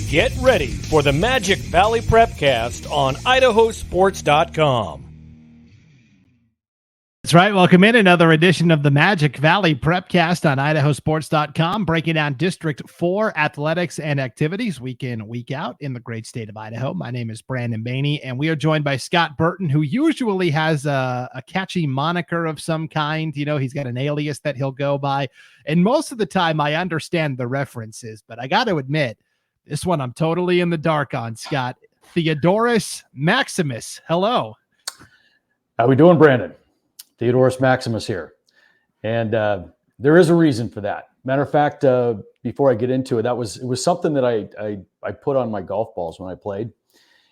Get ready for the Magic Valley Prepcast on IdahoSports.com. That's right. Welcome in another edition of the Magic Valley Prepcast on IdahoSports.com, breaking down District 4 athletics and activities week in, week out in the great state of Idaho. My name is Brandon Baney, and we are joined by Scott Burton, who usually has a catchy moniker of some kind. You know, he's got an alias that he'll go by, and most of the time I understand the references, but I got to admit, this one I'm totally in the dark on, Scott. Theodorus Maximus. Hello. How we doing, Brandon? Theodorus Maximus here. And there is a reason for that. Matter of fact, before I get into it, it was something that I put on my golf balls when I played.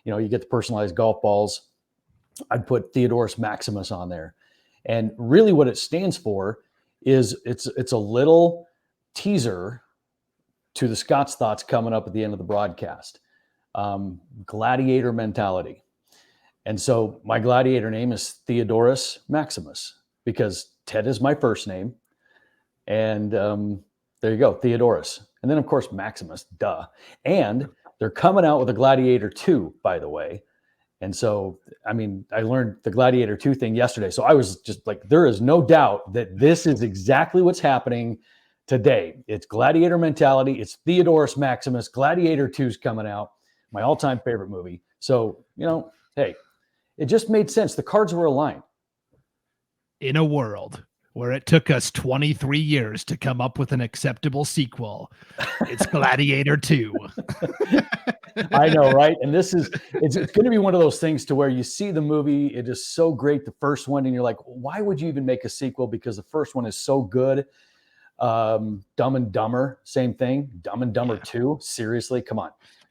You know, you get the personalized golf balls. I'd put Theodorus Maximus on there. And really what it stands for is it's a little teaser to the Scott's Thoughts coming up at the end of the broadcast. Gladiator mentality. And so my gladiator name is Theodorus Maximus because Ted is my first name. And there you go, Theodorus. And then, of course, Maximus, duh. And they're coming out with a Gladiator 2, by the way. And so, I mean, I learned the Gladiator 2 thing yesterday. So I was just like, there is no doubt that this is exactly what's happening today. It's Gladiator mentality. It's Theodorus Maximus. Gladiator 2 is coming out. My all-time favorite movie. So, you know, hey, it just made sense. The cards were aligned. In a world where it took us 23 years to come up with an acceptable sequel, it's Gladiator 2. I know, right? And it's going to be one of those things to where you see the movie, it is so great, the first one, and you're like, why would you even make a sequel? Because the first one is so good. Dumb and Dumber, same thing. Dumb and Dumber 2, seriously, come on.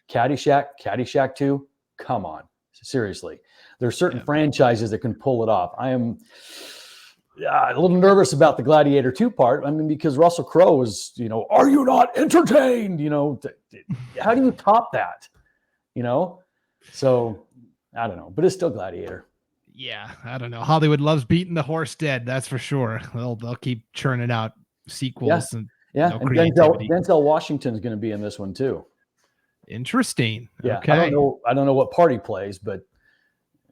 Caddyshack 2, come on, seriously. There are certain franchises that can pull it off. I am a little nervous about the Gladiator 2 part. I mean, because Russell Crowe was, you know, are you not entertained? You know, how do you top that? You know, so I don't know, but it's still Gladiator. Yeah, I don't know. Hollywood loves beating the horse dead. That's for sure. They'll keep churning out sequels and no creativity. Denzel Washington is going to be in this one too. Interesting. Yeah, okay. I don't know what part he plays, but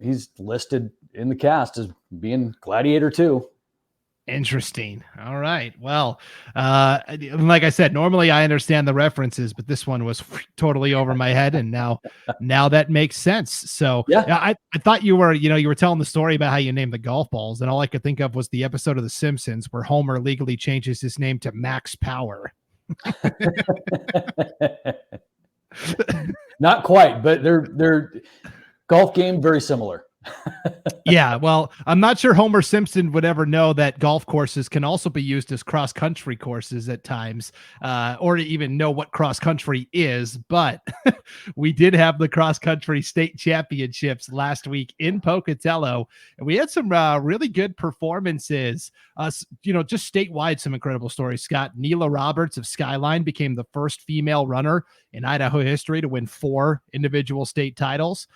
he's listed in the cast as being Gladiator 2. Interesting. All right. Well, like I said, normally I understand the references, but this one was totally over my head, and now that makes sense. So I thought you were telling the story about how you named the golf balls, and all I could think of was the episode of The Simpsons where Homer legally changes his name to Max Power. Not quite, but they're golf game very similar. Yeah, well, I'm not sure Homer Simpson would ever know that golf courses can also be used as cross-country courses at times, or to even know what cross-country is, but we did have the cross-country state championships last week in Pocatello, and we had some really good performances, just statewide, some incredible stories. Scott, Neela Roberts of Skyline became the first female runner in Idaho history to win 4 individual state titles.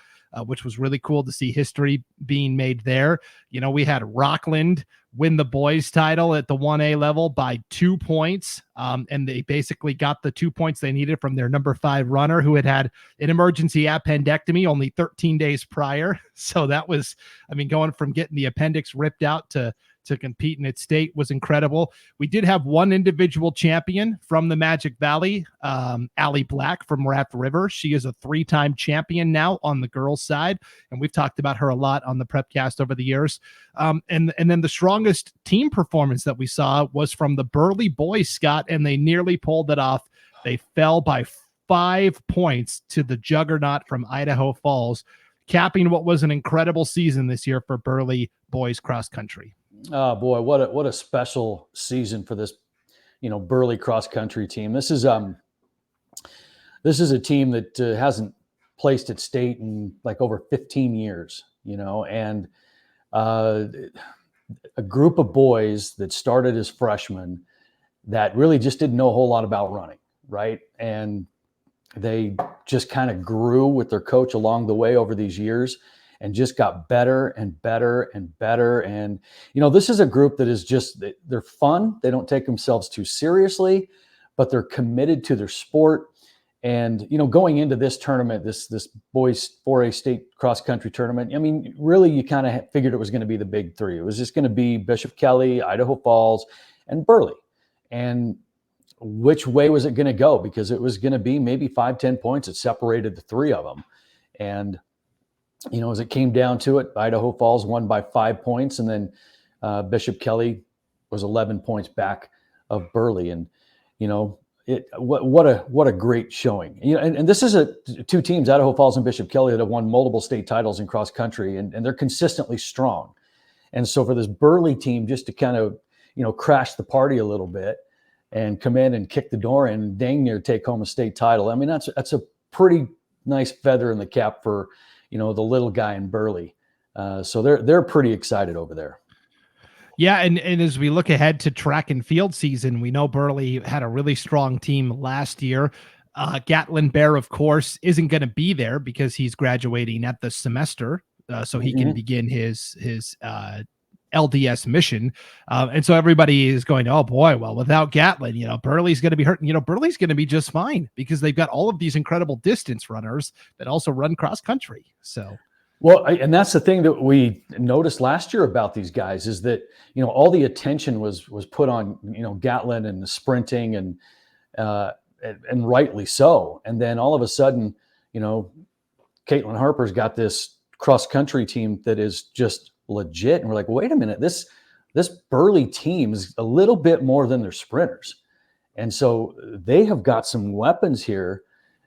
Which was really cool to see history being made there. You know, we had Rockland win the boys title at the 1A level by 2 points. And they basically got the 2 points they needed from their number 5 runner who had an emergency appendectomy only 13 days prior. So that was, going from getting the appendix ripped out to compete in its state was incredible. We did have one individual champion from the Magic Valley, Allie Black from Raft River. She is a 3-time champion now on the girls' side, and we've talked about her a lot on the Prepcast over the years. And then the strongest team performance that we saw was from the Burley boys, Scott, and they nearly pulled it off. They fell by 5 points to the juggernaut from Idaho Falls, capping what was an incredible season this year for Burley boys cross country. Oh boy, what a special season for this, Burley cross country team. This is a team that hasn't placed at state in like over 15 years, and a group of boys that started as freshmen that really just didn't know a whole lot about running, right? And they just kind of grew with their coach along the way over these years and just got better and better and better. And, this is a group that is just, they're fun. They don't take themselves too seriously, but they're committed to their sport. And, going into this tournament, this boys 4A state cross country tournament, I mean, really, you kind of figured it was going to be the big three. It was just going to be Bishop Kelly, Idaho Falls, and Burley. And which way was it going to go? Because it was going to be maybe 5-10 points that separated the three of them. And, as it came down to it, Idaho Falls won by 5 points, and then Bishop Kelly was 11 points back of Burley. And, what a great showing. And this is two teams, Idaho Falls and Bishop Kelly, that have won multiple state titles in cross country, and they're consistently strong. And so for this Burley team just to kind of, crash the party a little bit and come in and kick the door in and dang near take home a state title, I mean, that's a pretty nice feather in the cap for, the little guy in Burley. So they're pretty excited over there. Yeah, and as we look ahead to track and field season, we know Burley had a really strong team last year. Gatlin Bear, of course, isn't going to be there because he's graduating at the semester, so he can begin his LDS mission. And so everybody is going, oh boy, well, without Gatlin, Burley's going to be hurt. Burley's going to be just fine because they've got all of these incredible distance runners that also run cross country. So. Well, and that's the thing that we noticed last year about these guys is that, all the attention was put on, Gatlin and the sprinting and rightly so. And then all of a sudden, Caitlin Harper's got this cross country team that is just legit. And we're like, wait a minute, this Burley team is a little bit more than their sprinters. And so they have got some weapons here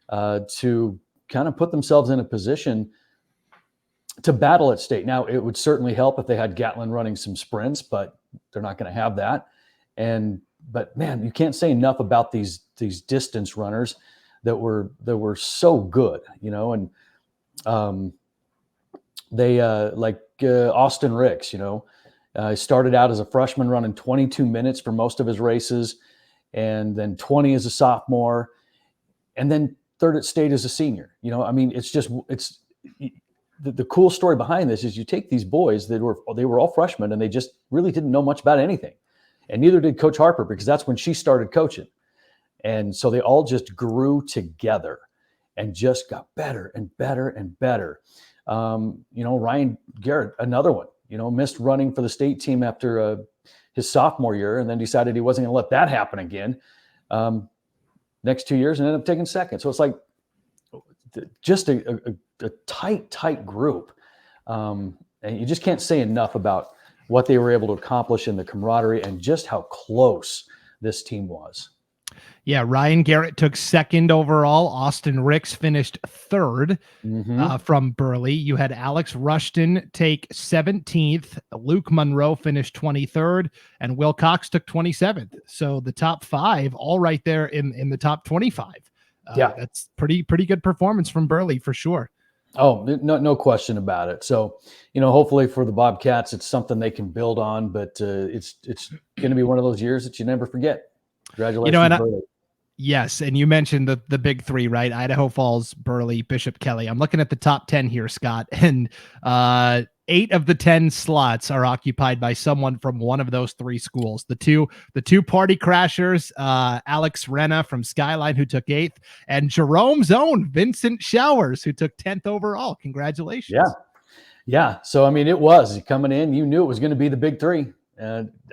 to kind of put themselves in a position to battle at state. Now, it would certainly help if they had Gatlin running some sprints, but they're not going to have that. But man, you can't say enough about these distance runners that were so good, and they like Austin Ricks, he started out as a freshman running 22 minutes for most of his races, and then 20 as a sophomore, and then third at state as a senior. I mean, it's the cool story behind this is you take these boys they were all freshmen and they just really didn't know much about anything, and neither did Coach Harper because that's when she started coaching, and so they all just grew together and just got better and better and better. Ryan Garrett, another one, missed running for the state team after his sophomore year, and then decided he wasn't going to let that happen again. Next 2 years and ended up taking second. So it's like just a tight group. And you just can't say enough about what they were able to accomplish in the camaraderie and just how close this team was. Yeah, Ryan Garrett took second overall. Austin Ricks finished third from Burley. You had Alex Rushton take 17th. Luke Monroe finished 23rd, and Will Cox took 27th. So the top five all right there in the top 25. That's pretty good performance from Burley for sure. Oh, no question about it. So, hopefully for the Bobcats, it's something they can build on, but it's going to be one of those years that you never forget. Congratulations, Burley. Yes, and you mentioned the big three, right? Idaho Falls, Burley, Bishop Kelly. I'm looking at the top 10 here, Scott, and 8 of the 10 slots are occupied by someone from one of those three schools. The two party crashers, Alex Renna from Skyline, who took 8th, and Jerome's own Vincent Showers, who took 10th overall. Congratulations. Yeah. So, I mean, it was coming in. You knew it was going to be the big three.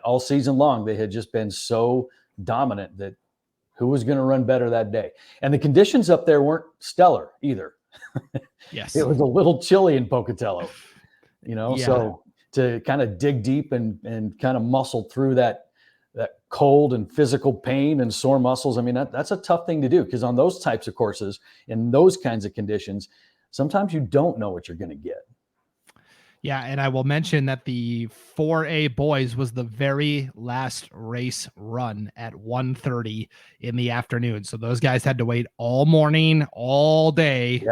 All season long, they had just been so dominant that who was going to run better that day. And the conditions up there weren't stellar either. Yes. It was a little chilly in Pocatello, so to kind of dig deep and kind of muscle through that cold and physical pain and sore muscles. I mean, that's a tough thing to do because on those types of courses, in those kinds of conditions, sometimes you don't know what you're going to get. Yeah, and I will mention that the 4A boys was the very last race run at 1:30 in the afternoon. So those guys had to wait all morning, all day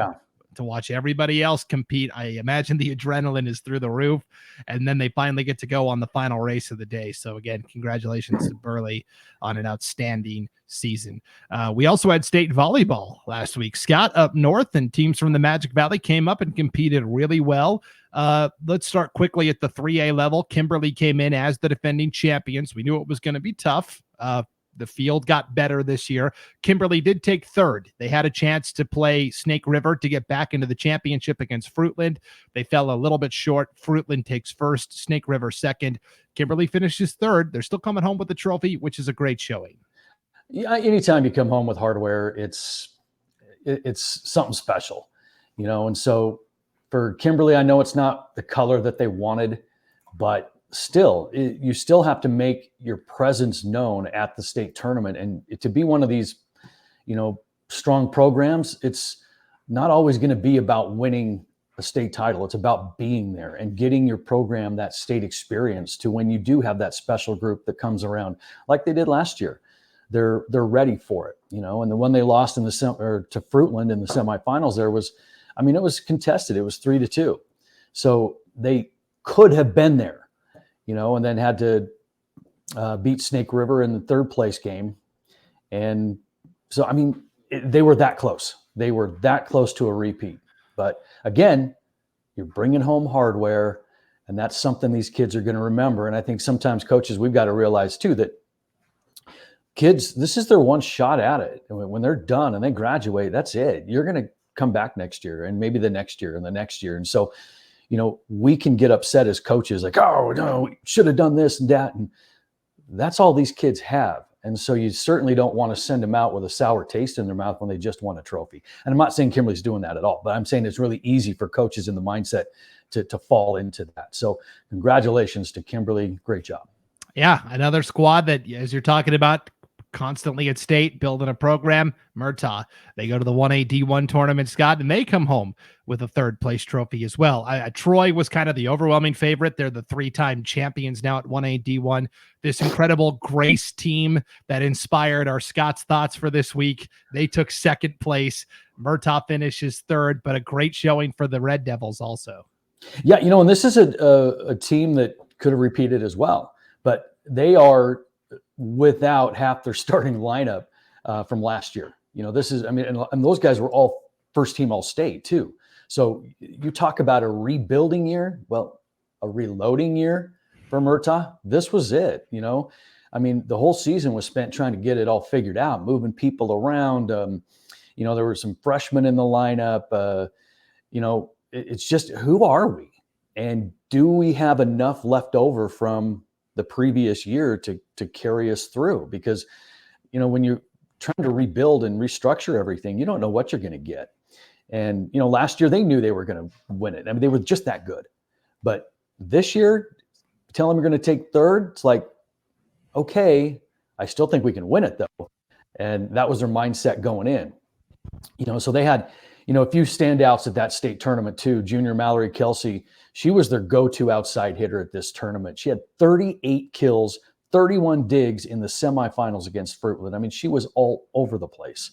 to watch everybody else compete. I imagine the adrenaline is through the roof, and then they finally get to go on the final race of the day. So again, congratulations to Burley on an outstanding season. We also had state volleyball last week. Scott, up north, and teams from the Magic Valley came up and competed really well. Let's start quickly at the 3A level. Kimberly came in as the defending champions. We knew it was going to be tough. The field got better this year. Kimberly did take third. They had a chance to play Snake River to get back into the championship against Fruitland. They fell a little bit short. Fruitland takes first, Snake River second. Kimberly finishes third. They're still coming home with the trophy, which is a great showing. Yeah, anytime you come home with hardware, it's something special, and so for Kimberly, I know it's not the color that they wanted, but still, you still have to make your presence known at the state tournament. And to be one of these, strong programs, it's not always going to be about winning a state title. It's about being there and getting your program that state experience to when you do have that special group that comes around like they did last year. They're ready for it, and the one they lost to Fruitland in the semifinals it was contested. It was 3-2. So they could have been there, and then had to beat Snake River in the third place game. And so, they were that close. They were that close to a repeat. But again, you're bringing home hardware, and that's something these kids are going to remember. And I think sometimes coaches, we've got to realize too that kids, this is their one shot at it. And when they're done and they graduate, that's it. You're going to come back next year and maybe the next year and the next year. And so, we can get upset as coaches like, oh, no, we should have done this and that. And that's all these kids have. And so you certainly don't want to send them out with a sour taste in their mouth when they just won a trophy. And I'm not saying Kimberly's doing that at all, but I'm saying it's really easy for coaches in the mindset to fall into that. So congratulations to Kimberly. Great job. Yeah, another squad that, as you're talking about, constantly at state, building a program. Murtaugh, they go to the 1A D1 tournament, Scott, and they come home with a third place trophy as well. Troy was kind of the overwhelming favorite. They're the 3-time champions now at 1A D1. This incredible Grace team that inspired our Scott's thoughts for this week. They took second place. Murtaugh finishes third, but a great showing for the Red Devils also. Yeah, and this is a team that could have repeated as well, but they are without half their starting lineup from last year. This is, and those guys were all first team All-State too. So you talk about a rebuilding year, well, a reloading year for Murtaugh. This was it, the whole season was spent trying to get it all figured out, moving people around. There were some freshmen in the lineup. It's just, who are we? And do we have enough left over from the previous year to carry us through? Because, when you're trying to rebuild and restructure everything, you don't know what you're going to get. And, last year they knew they were going to win it. They were just that good. But this year, tell them you're going to take third. It's like, okay, I still think we can win it though. And that was their mindset going in. So they had, a few standouts at that state tournament too. Junior Mallory Kelsey, she was their go-to outside hitter at this tournament. She had 38 kills, 31 digs in the semifinals against Fruitland. She was all over the place.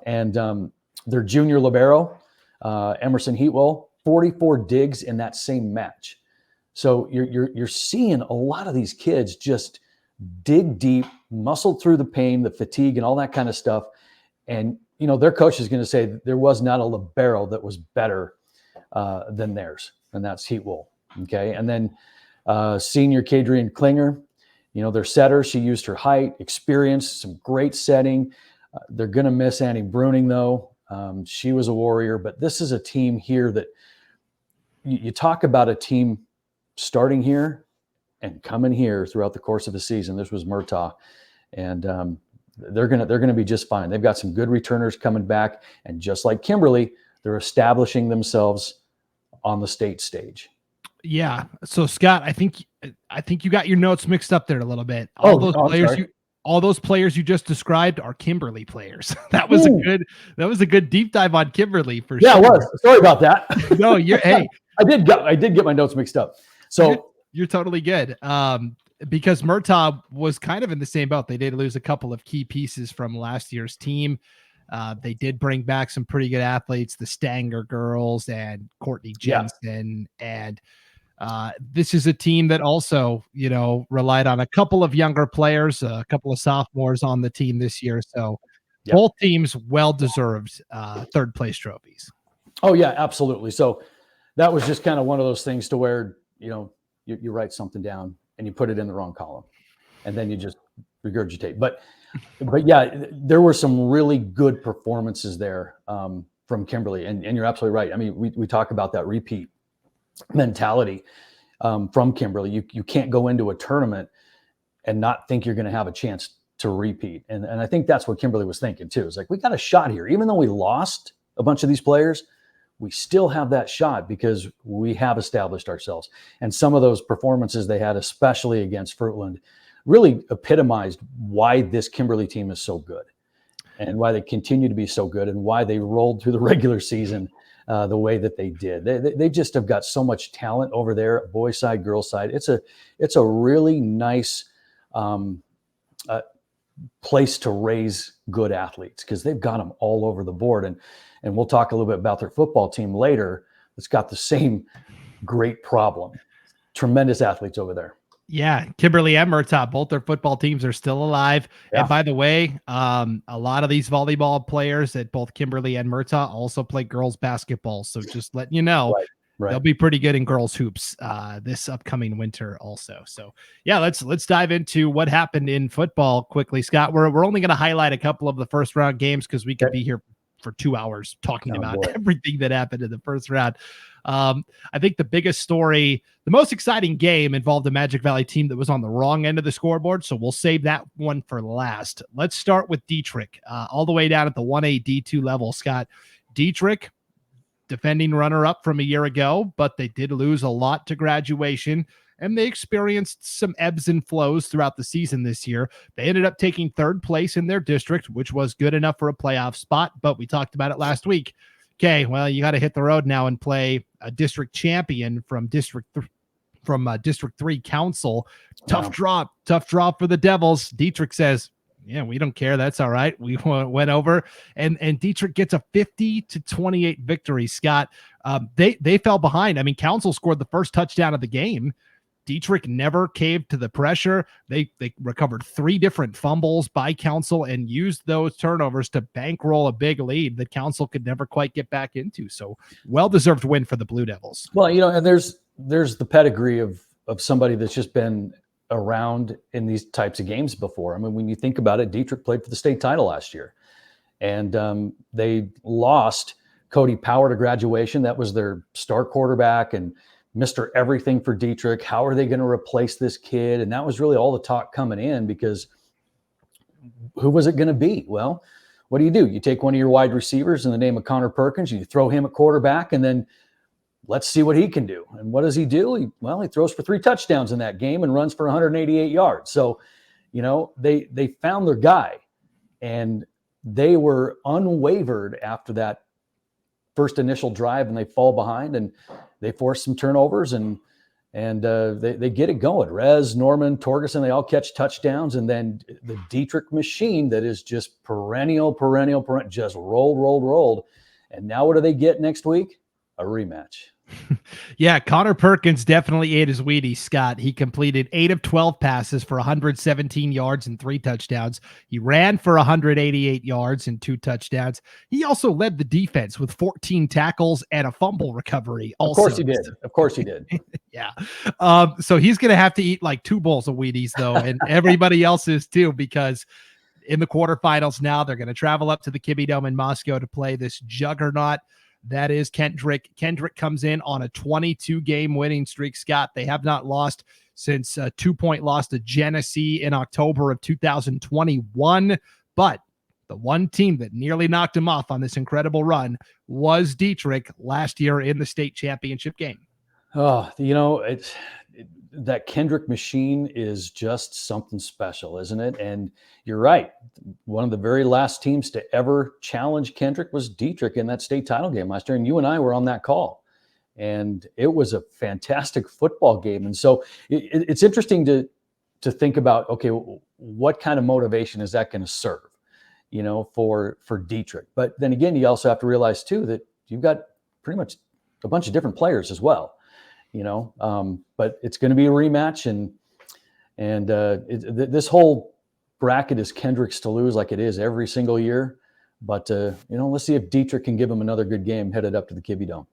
And their junior libero, Emerson Heatwell, 44 digs in that same match. So you're seeing a lot of these kids just dig deep, muscle through the pain, the fatigue, and all that kind of stuff. And their coach is going to say there was not a libero that was better than theirs, and that's Heatwell. Okay, and then senior Kadrian Klinger, their setter. She used her height, experience, some great setting. They're going to miss Annie Bruning though. She was a warrior, but this is a team here that you talk about a team starting here and coming here throughout the course of the season. This was Murtaugh, and they're gonna be just fine. They've got some good returners coming back, and just like Kimberly, they're establishing themselves on the state stage. Yeah. So Scott, I think you got your notes mixed up there a little bit. All those players you just described are Kimberly players. That was a good deep dive on Kimberly for sure. Yeah, it was. Sorry about that. No, hey, I did get my notes mixed up. So you're totally good. Because Murtaugh was kind of in the same boat. They did lose a couple of key pieces from last year's team. They did bring back some pretty good athletes, the Stanger girls and Courtney Jensen. Yeah. And this is a team that also, relied on a couple of younger players, a couple of sophomores on the team this year. So both teams well-deserved third place trophies. Oh yeah, absolutely. So that was just kind of one of those things to where, you write something down and you put it in the wrong column, and then you just regurgitate. But yeah, there were some really good performances there from Kimberly, and you're absolutely right. I mean, we talk about that repeat mentality from Kimberly. You can't go into a tournament and not think you're going to have a chance to repeat. And I think that's what Kimberly was thinking too. It's like, we got a shot here. Even though we lost a bunch of these players, we still have that shot because we have established ourselves. And some of those performances they had, especially against Fruitland, really epitomized why this Kimberly team is so good and why they continue to be so good and why they rolled through the regular season the way that they did. They just have got so much talent over there, boys side, girls side. It's a really nice place to raise good athletes because they've got them all over the board. And we'll talk a little bit about their football team later. It's got the same great problem. Tremendous athletes over there. Yeah, Kimberly and Murtaugh, both their football teams are still alive. Yeah. And by the way, a lot of these volleyball players at both Kimberly and Murtaugh also play girls basketball. So just letting you know, right. They'll be pretty good in girls hoops this upcoming winter also. So yeah, let's dive into what happened in football quickly, Scott. We're only going to highlight a couple of the first round games because we could be here for 2 hours talking about everything that happened in the first round. I think the biggest story, the most exciting game involved a Magic Valley team that was on the wrong end of the scoreboard. So we'll save that one for last. Let's start with Dietrich, all the way down at the 1A D2 level. Scott, Dietrich, defending runner-up from a year ago, but they did lose a lot to graduation, and they experienced some ebbs and flows throughout the season this year. They ended up taking third place in their district, which was good enough for a playoff spot, but we talked about it last week. Okay, well, you got to hit the road now and play a district champion from District 3 Council. Tough drop for the Devils. Dietrich says, yeah, we don't care. That's all right. We went over, and Dietrich gets a 50-28 victory. Scott, they fell behind. I mean, Council scored the first touchdown of the game. Dietrich never caved to the pressure. They recovered 3 different fumbles by Council and used those turnovers to bankroll a big lead that Council could never quite get back into. So well-deserved win for the Blue Devils. Well, and there's the pedigree of somebody that's just been around in these types of games before. I mean, when you think about it, Dietrich played for the state title last year, and they lost Cody Power to graduation. That was their star quarterback and Mr. Everything for Dietrich. How are they going to replace this kid? And that was really all the talk coming in, because who was it going to be? Well, what do? You take one of your wide receivers in the name of Connor Perkins, you throw him at quarterback, and then let's see what he can do. And what does he do? He throws for 3 touchdowns in that game and runs for 188 yards. So, they found their guy, and they were unwavered after that first initial drive, and they fall behind and they force some turnovers, and they get it going. Rez, Norman, Torgerson, they all catch touchdowns, and then the Dietrich machine that is just perennial, just rolled. And now what do they get next week? A rematch. Yeah, Connor Perkins definitely ate his Wheaties, Scott. He completed 8 of 12 passes for 117 yards and 3 touchdowns. He ran for 188 yards and 2 touchdowns. He also led the defense with 14 tackles and a fumble recovery. Also. Of course he did. Yeah. So he's going to have to eat like 2 bowls of Wheaties, though, and everybody else is too, because in the quarterfinals now, they're going to travel up to the Kibbe Dome in Moscow to play this juggernaut that is Kendrick. Kendrick comes in on a 22-game winning streak, Scott. They have not lost since a 2-point loss to Genesee in October of 2021. But the one team that nearly knocked him off on this incredible run was Dietrich last year in the state championship game. Oh, that Kendrick machine is just something special, isn't it? And you're right. One of the very last teams to ever challenge Kendrick was Dietrich in that state title game last year. And you and I were on that call, and it was a fantastic football game. And so it's interesting to think about, okay, what kind of motivation is that going to serve, for Dietrich? But then again, you also have to realize too, that you've got pretty much a bunch of different players as well. But it's going to be a rematch, and this whole bracket is Kendrick's to lose, like it is every single year. But let's see if Dietrich can give him another good game headed up to the Kibbe Dome.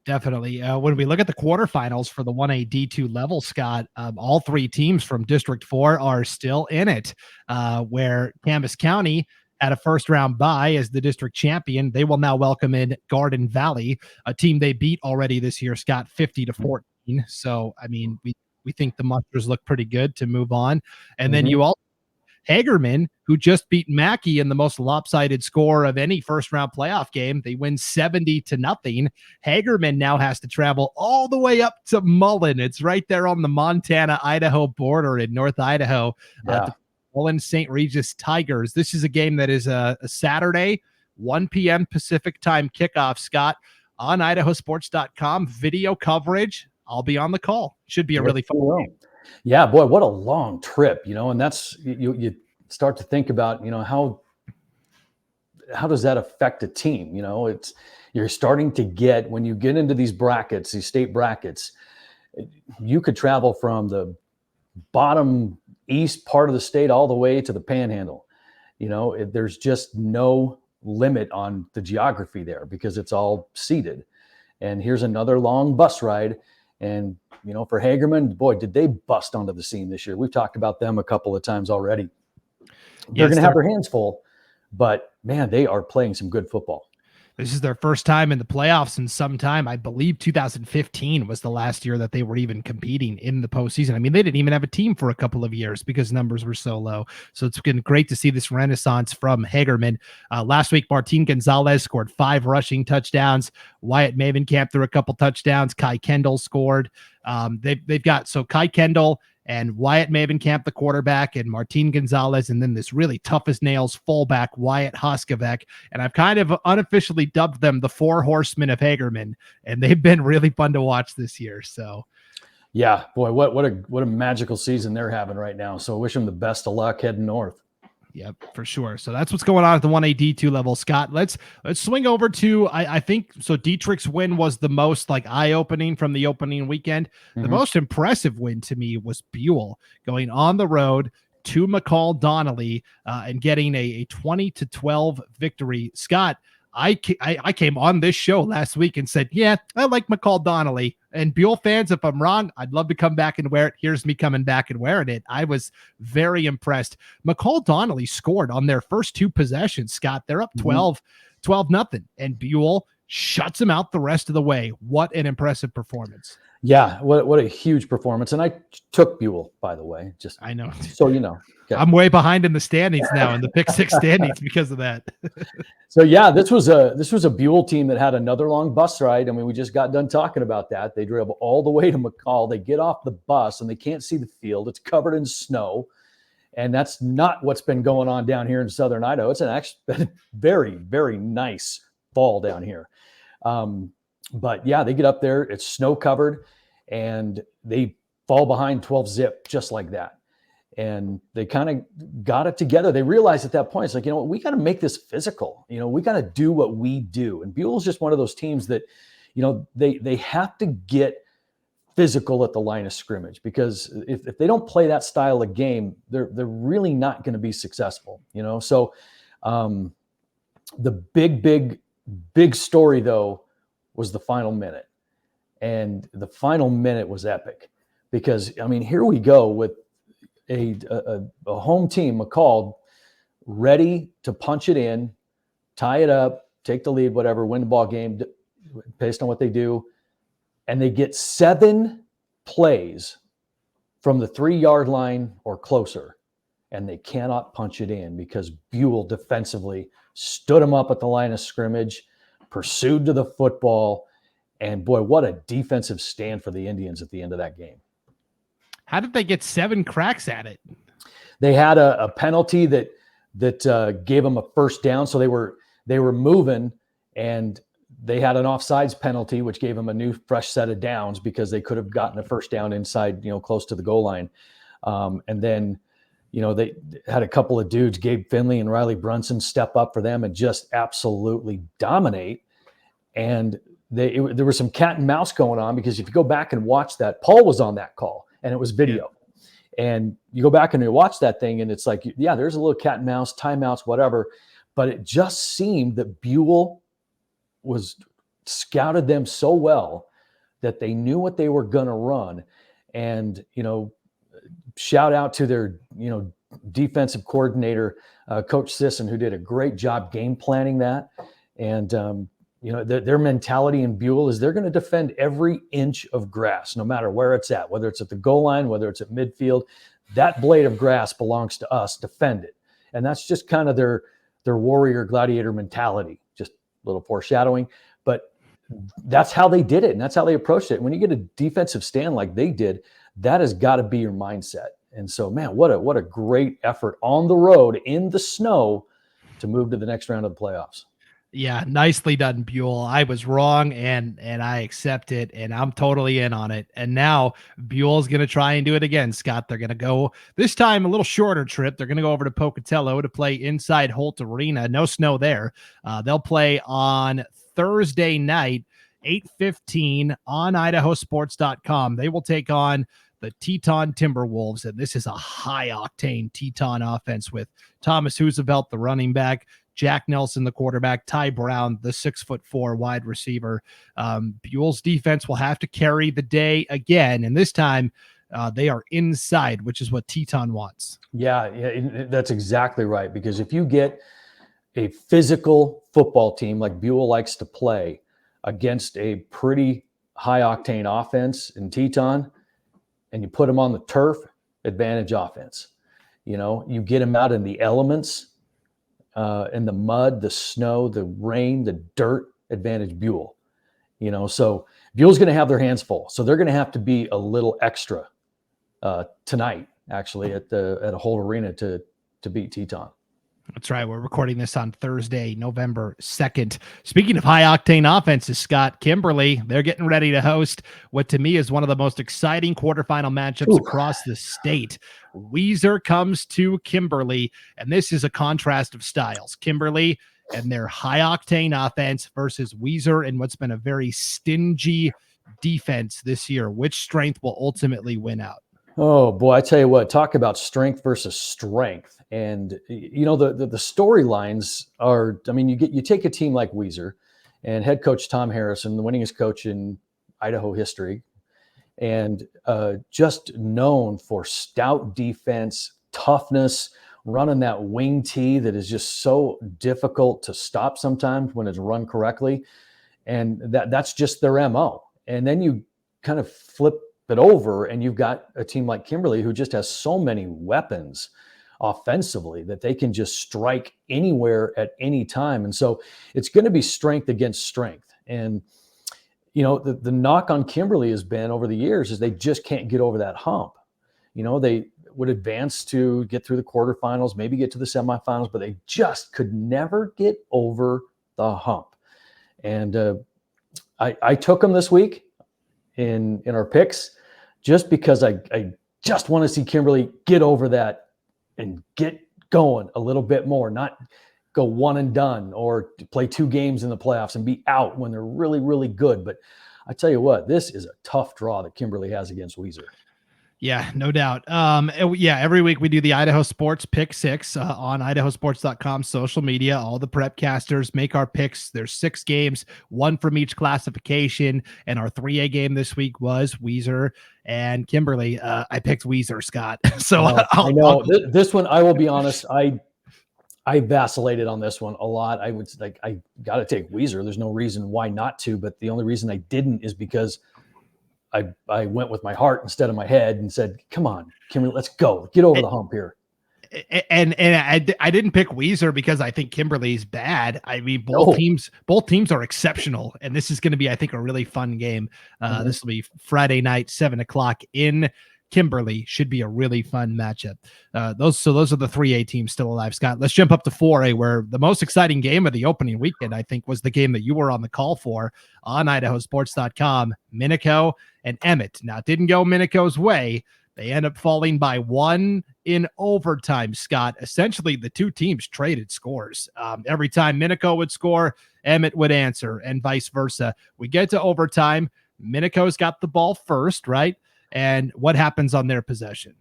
Definitely. When we look at the quarterfinals for the 1A D2 level, Scott, all three teams from District 4 are still in it, where Camas County had a first round bye as the district champion. They will now welcome in Garden Valley, a team they beat already this year, Scott, 50-14. So, I mean, we think the Monsters look pretty good to move on. And then you also Hagerman, who just beat Mackey in the most lopsided score of any first round playoff game. They win 70-0. Hagerman now has to travel all the way up to Mullen. It's right there on the Montana-Idaho border in North Idaho. To Mullen St. Regis Tigers. This is a game that is a Saturday, 1 p.m. Pacific time kickoff, Scott, on IdahoSports.com. Video coverage. I'll be on the call. Should be a really fun game. Yeah, boy, what a long trip, and that's you start to think about, how does that affect a team? You're starting to get, when you get into these brackets, these state brackets, you could travel from the bottom east part of the state all the way to the panhandle. There's just no limit on the geography there because it's all seeded. And here's another long bus ride. And, for Hagerman, boy, did they bust onto the scene this year. We've talked about them a couple of times already. They're going to have their hands full, but, man, they are playing some good football. This is their first time in the playoffs in some time. I believe 2015 was the last year that they were even competing in the postseason. I mean, they didn't even have a team for a couple of years because numbers were so low. So it's been great to see this renaissance from Hagerman. Last week, Martin Gonzalez scored 5 rushing touchdowns. Wyatt Mavenkamp threw a couple touchdowns. Kai Kendall scored. They've got Kai Kendall and Wyatt Mavenkamp, the quarterback, and Martin Gonzalez, and then this really tough as nails fullback, Wyatt Hoskevek. And I've kind of unofficially dubbed them the 4 horsemen of Hagerman, and they've been really fun to watch this year. So, yeah, boy, what a magical season they're having right now. So I wish them the best of luck heading north. Yep, for sure. So that's what's going on at the 1A D2 level. Scott, let's swing over to, I think, so Dietrich's win was the most eye-opening from the opening weekend. The most impressive win to me was Buell going on the road to McCall Donnelly and getting a 20-12 victory. Scott, I came on this show last week and said, yeah, I like McCall Donnelly. And Buell fans, if I'm wrong, I'd love to come back and wear it. Here's me coming back and wearing it. I was very impressed. McCall Donnelly scored on their first 2 possessions, Scott. They're up 12-0, and Buell shuts them out the rest of the way. What an impressive performance. Yeah, what a huge performance. And I took Buell, by the way. Just I know. So you know. Okay. I'm way behind in the standings now, in the Pick 6 standings because of that. So yeah, this was a Buell team that had another long bus ride. I mean, we just got done talking about that. They drove all the way to McCall. They get off the bus and they can't see the field. It's covered in snow. And that's not what's been going on down here in Southern Idaho. It's actually been very, very nice fall down here. But yeah, they get up there, it's snow covered, and they fall behind 12-zip just like that. And they kind of got it together. They realized at that point, it's like, we got to make this physical. We got to do what we do. And Buell's just one of those teams that, they have to get physical at the line of scrimmage, because if they don't play that style of game, they're really not going to be successful. So the big story though was the final minute, and the final minute was epic, because here we go with a home team, McCall, ready to punch it in, tie it up, take the lead, whatever, win the ball game based on what they do. And they get 7 plays from the 3-yard line or closer, and they cannot punch it in because Buell defensively stood them up at the line of scrimmage, pursued to the football, and boy, what a defensive stand for the Indians at the end of that game. How did they get 7 cracks at it? They had a penalty that gave them a first down, so they were moving, and they had an offsides penalty, which gave them a new fresh set of downs because they could have gotten a first down inside, close to the goal line. And then, they had a couple of dudes, Gabe Finley and Riley Brunson, step up for them and just absolutely dominate. And there was some cat and mouse going on, because if you go back and watch that, Paul was on that call and it was video. And you go back and you watch that thing and it's like, yeah, there's a little cat and mouse, timeouts, whatever. But it just seemed that Buell was scouted them so well that they knew what they were going to run. And, shout out to their, defensive coordinator, Coach Sisson, who did a great job game planning that. And, their mentality in Buell is they're going to defend every inch of grass, no matter where it's at, whether it's at the goal line, whether it's at midfield. That blade of grass belongs to us. Defend it. And that's just kind of their warrior gladiator mentality. Just a little foreshadowing, but that's how they did it. And that's how they approached it. When you get a defensive stand like they did, that has got to be your mindset. And so, man, what a great effort on the road in the snow to move to the next round of the playoffs. Yeah, nicely done, Buell. I was wrong, and I accept it, and I'm totally in on it. And now Buell's going to try and do it again, Scott. They're going to go, this time a little shorter trip. They're going to go over to Pocatello to play inside Holt Arena. No snow there. They'll play on Thursday night, 8:15 on IdahoSports.com. They will take on the Teton Timberwolves, and this is a high-octane Teton offense with Thomas Roosevelt, the running back, Jack Nelson, the quarterback, Ty Brown, the 6'4" wide receiver. Buell's defense will have to carry the day again, and this time they are inside, which is what Teton wants. Yeah, that's exactly right. Because if you get a physical football team like Buell likes to play against a pretty high-octane offense in Teton, and you put them on the turf, advantage offense. You get them out in the elements, in the mud, the snow, the rain, the dirt, advantage Buell. So Buell's going to have their hands full. So they're going to have to be a little extra tonight, actually, at a Holt Arena to beat Teton. That's right. We're recording this on Thursday, November 2nd. Speaking of high-octane offenses, Scott, Kimberly, they're getting ready to host what to me is one of the most exciting quarterfinal matchups across the state. Weiser comes to Kimberly, and this is a contrast of styles. Kimberly and their high-octane offense versus Weiser and what's been a very stingy defense this year. Which strength will ultimately win out? Oh, boy, I tell you what, talk about strength versus strength. And, the storylines are, you take a team like Weiser and head coach Tom Harrison, the winningest coach in Idaho history, and just known for stout defense, toughness, running that wing tee that is just so difficult to stop sometimes when it's run correctly. And that's just their MO. And then you kind of flip it over and you've got a team like Kimberly who just has so many weapons offensively that they can just strike anywhere at any time. And so it's going to be strength against strength. And, the knock on Kimberly has been over the years is they just can't get over that hump. They would advance to get through the quarterfinals, maybe get to the semifinals, but they just could never get over the hump. And I took them this week in our picks just because I just want to see Kimberly get over that and get going a little bit more, not go one and done or play 2 games in the playoffs and be out when they're really, really good. But I tell you what, this is a tough draw that Kimberly has against Weiser. Yeah, no doubt. Every week we do the Idaho Sports Pick 6 on IdahoSports.com social media. All the Prepcasters make our picks. There's 6 games, 1 from each classification. And our 3A game this week was Weiser and Kimberly. I picked Weiser, Scott. So I know this one, I will be honest, I vacillated on this one a lot. I got to take Weiser. There's no reason why not to, but the only reason I didn't is because I went with my heart instead of my head and said, come on, Kimberly, let's go. Get over the hump here. And I didn't pick Weiser because I think Kimberly's bad. Both teams are exceptional. And this is going to be, I think, a really fun game. This will be Friday night, 7:00 in Kimberly. Should be a really fun matchup. Those are the 3A teams still alive, Scott. Let's jump up to 4A, where the most exciting game of the opening weekend, I think, was the game that you were on the call for on IdahoSports.com, Minico and Emmett. Now, it didn't go Minico's way. They end up falling by 1 in overtime, Scott. Essentially, the 2 teams traded scores. Every time Minico would score, Emmett would answer, and vice versa. We get to overtime. Minico's got the ball first, right? And what happens on their possession?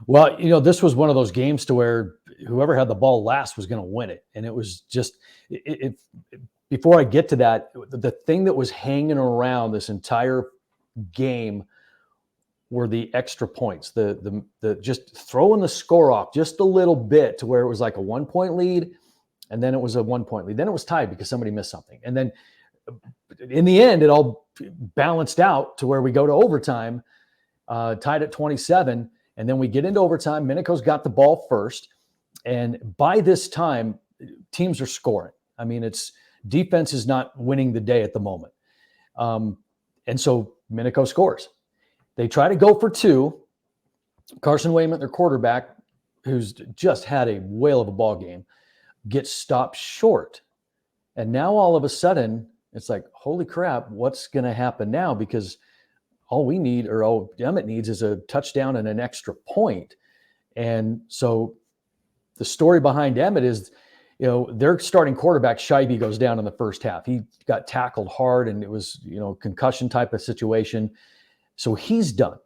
Well, this was one of those games to where whoever had the ball last was going to win it. And it was just, before I get to that, the thing that was hanging around this entire game were the extra points, the just throwing the score off just a little bit to where it was like a 1-point lead, and then it was a 1-point lead. Then it was tied because somebody missed something. And then in the end, it all balanced out to where we go to overtime, tied at 27. And then we get into overtime. Minico's got the ball first. And by this time, teams are scoring. I mean, it's defense is not winning the day at the moment. And so Minico scores. They try to go for two. Carson Wayman, their quarterback, who's just had a whale of a ball game, gets stopped short. And now all of a sudden, it's like, holy crap, what's going to happen now? Because all we need, or all Emmett needs, is a touchdown and an extra point. And so the story behind Emmett is, their starting quarterback, Shivey, goes down in the first half. He got tackled hard, and it was, concussion type of situation. So he's done.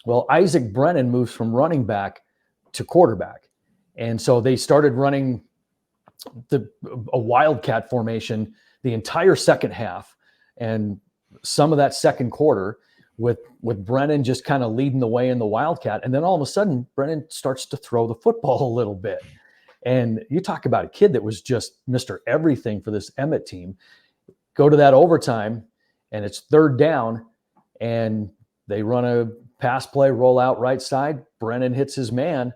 Well, Isaac Brennan moves from running back to quarterback. And so they started running a wildcat formation the entire second half and some of that second quarter with Brennan just kind of leading the way in the wildcat. And then all of a sudden, Brennan starts to throw the football a little bit. And you talk about a kid that was just Mr. Everything for this Emmett team. Go to that overtime, and it's third down, and they run a pass play, roll out right side. Brennan hits his man,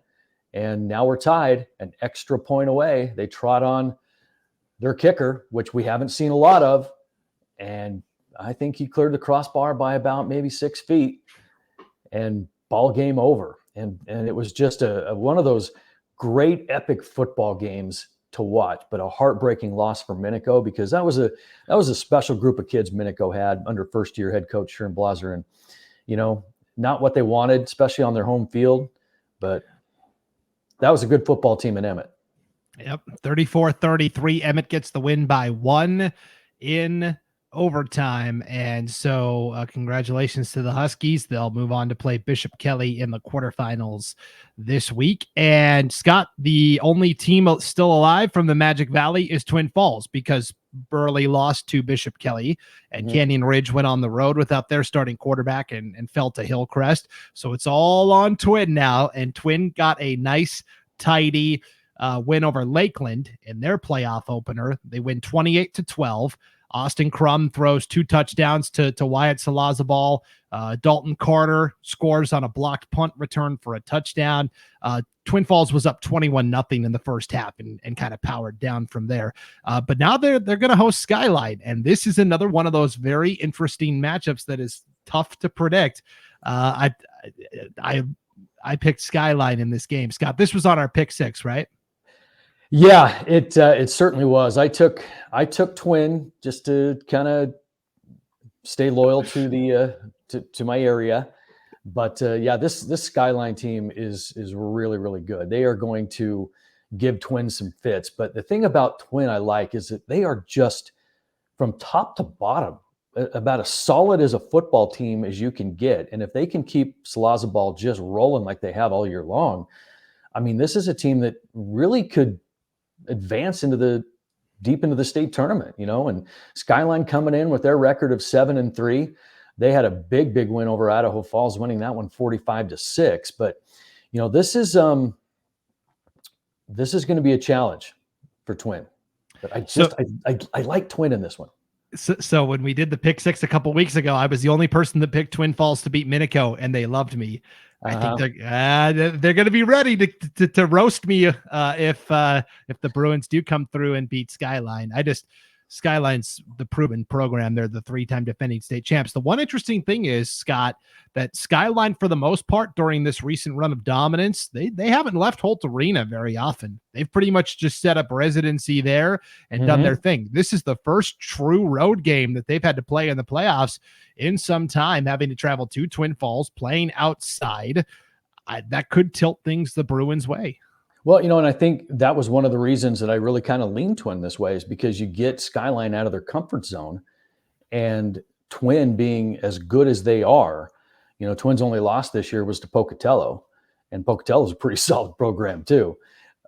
and now we're tied, an extra point away. They trot on their kicker, which we haven't seen a lot of, and I think he cleared the crossbar by about maybe 6 feet, and ball game over. And it was just a one of those great epic football games to watch, but a heartbreaking loss for Minico, because that was a special group of kids Minico had under first-year head coach Sherm Blaser, and not what they wanted, especially on their home field, but that was a good football team in Emmett. Yep, 34-33. Emmett gets the win by 1 in overtime. And so congratulations to the Huskies. They'll move on to play Bishop Kelly in the quarterfinals this week. And Scott, the only team still alive from the Magic Valley is Twin Falls, because Burley lost to Bishop Kelly, and Canyon Ridge went on the road without their starting quarterback and fell to Hillcrest. So it's all on Twin now, and Twin got a nice, tidy win over Lakeland in their playoff opener. They win 28-12. Austin Crum throws 2 touchdowns to Wyatt Salazabal. Dalton Carter scores on a blocked punt return for a touchdown. Twin Falls was up 21-0 in the first half and kind of powered down from there. But now they're going to host Skyline, and this is another one of those very interesting matchups that is tough to predict. I picked Skyline in this game. Scott, this was on our pick 6, right? Yeah, it certainly was. I took Twin just to kind of stay loyal to the to my area, but this Skyline team is really, really good. They are going to give Twin some fits. But the thing about Twin I like is that they are just from top to bottom about as solid as a football team as you can get. And if they can keep Salazabal just rolling like they have all year long, I mean, this is a team that really could advance deep into the state tournament, and Skyline coming in with their record of 7-3. They had a big win over Idaho Falls, winning that one 45-6. But, this is going to be a challenge for Twin. But I like Twin in this one. So when we did the pick 6 a couple weeks ago, I was the only person that picked Twin Falls to beat Minico, and they loved me. I think they're going to be ready to roast me if the Bruins do come through and beat Skyline. Skyline's the proven program. They're the 3-time defending state champs. The one interesting thing is, Scott, that Skyline, for the most part, during this recent run of dominance, they haven't left Holt Arena very often. They've pretty much just set up residency there and done their thing. This is the first true road game that they've had to play in the playoffs in some time, having to travel to Twin Falls, playing outside. That could tilt things the Bruins' way. Well, and I think that was one of the reasons that I really kind of leaned Twin this way, is because you get Skyline out of their comfort zone, and Twin being as good as they are, Twin's only loss this year was to Pocatello, and Pocatello's a pretty solid program too.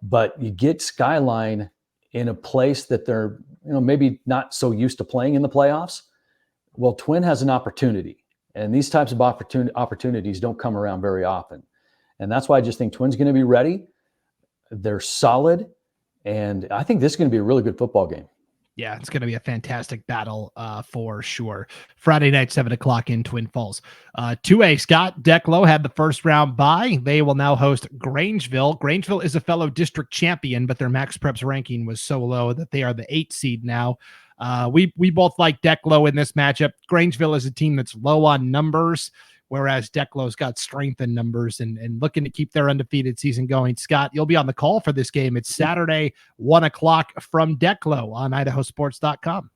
But you get Skyline in a place that they're maybe not so used to playing in the playoffs. Well, Twin has an opportunity, and these types of opportunities don't come around very often. And that's why I just think Twin's going to be ready. They're solid, and I think this is going to be a really good football game. Yeah, it's going to be a fantastic battle for sure. Friday night, 7:00 in Twin Falls. 2A, Scott Declo had the first round bye. They will now host Grangeville. Grangeville is a fellow district champion, but their Max Preps ranking was so low that they are the 8th seed now. We both like Declo in this matchup. Grangeville is a team that's low on numbers, whereas Declo's got strength in numbers and looking to keep their undefeated season going. Scott, you'll be on the call for this game. It's Saturday, 1:00 from Declo on IdahoSports.com.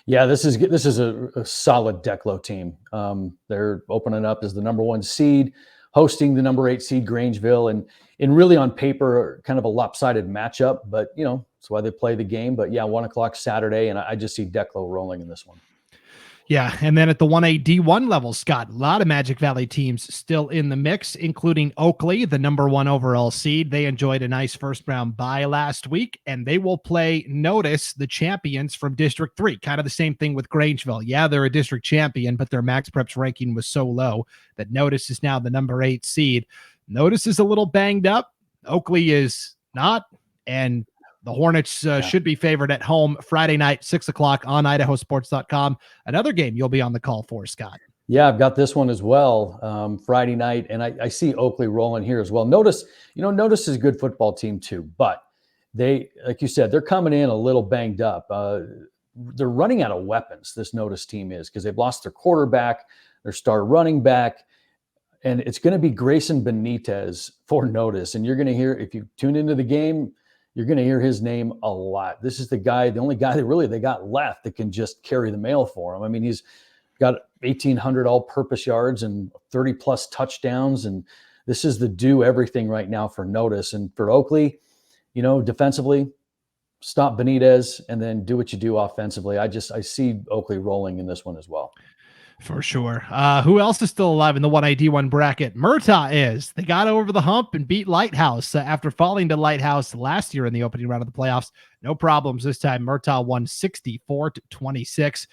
Yeah, this is a solid Declo team. They're opening up as the number 1 seed, hosting the number 8 seed Grangeville, and really on paper, kind of a lopsided matchup, but that's why they play the game. But yeah, 1:00 Saturday, and I just see Declo rolling in this one. Yeah, and then at the 1A D1 level, Scott, a lot of Magic Valley teams still in the mix, including Oakley, the number 1 overall seed. They enjoyed a nice first-round bye last week, and they will play Notice, the champions from District 3. Kind of the same thing with Grangeville. Yeah, they're a district champion, but their Max Preps ranking was so low that Notice is now the number 8 seed. Notice is a little banged up. Oakley is not, and the Hornets should be favored at home Friday night, 6:00 on IdahoSports.com. Another game you'll be on the call for, Scott. Yeah, I've got this one as well, Friday night, and I see Oakley rolling here as well. Notice is a good football team too, but they, like you said, they're coming in a little banged up. They're running out of weapons, this Notice team is, because they've lost their quarterback, their star running back, and it's going to be Grayson Benitez for Notice. And you're going to hear, if you tune into the game, you're going to hear his name a lot. This is the only guy that really they got left that can just carry the mail for them. I mean, he's got 1,800 all-purpose yards and 30-plus touchdowns, and this is the do everything right now for Notice. And for Oakley, defensively, stop Benitez and then do what you do offensively. I see Oakley rolling in this one as well. For sure. Who else is still alive in the 1A D1 bracket? Murtaugh is. They got over the hump and beat Lighthouse after falling to Lighthouse last year in the opening round of the playoffs. No problems this time. Murtaugh won 64-26.